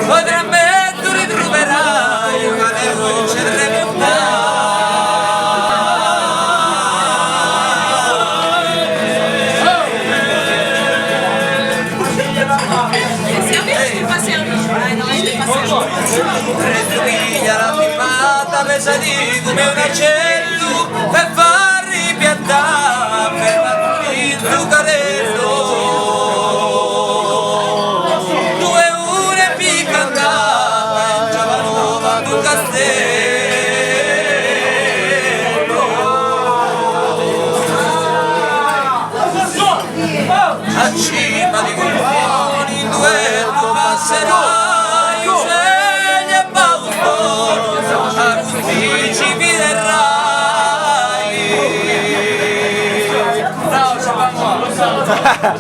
poi tra me tu ritroverai una luce tremenda. Resumiglia la filmata pesati come un uccello per far ripiantare per il zuccarello. Due ore piccantata in Giovanova tu castello. A cima di quei buoni in duetto passerai.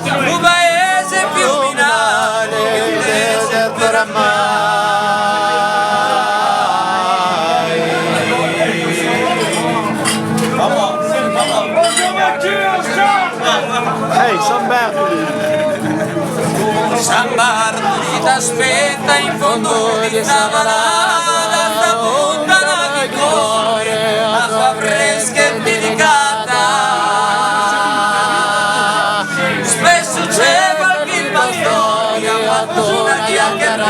Un paese più finale che deserterà mai. Ehi, San Bartoli! San Bartoli t'aspetta in fondo di Savalata, sta puntana che corre, acqua fresca e delicata. C'è qualche pastore a fatto una chiacchierata.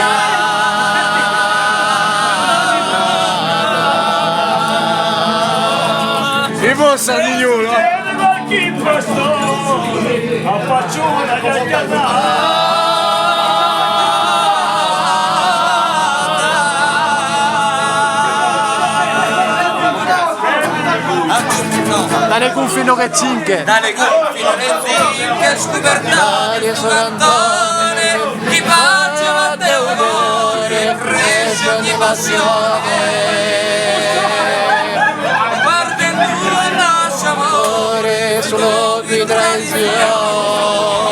E voi Sardignolo? C'è qualche pastore a faccio una chiacchierata. Dalle confino che cinque! Dalle confino che zinche, scopertare su cantone, chi pace va Teodore, cresce ogni passione. Guarda in tu e lascia amore, solo di traizione.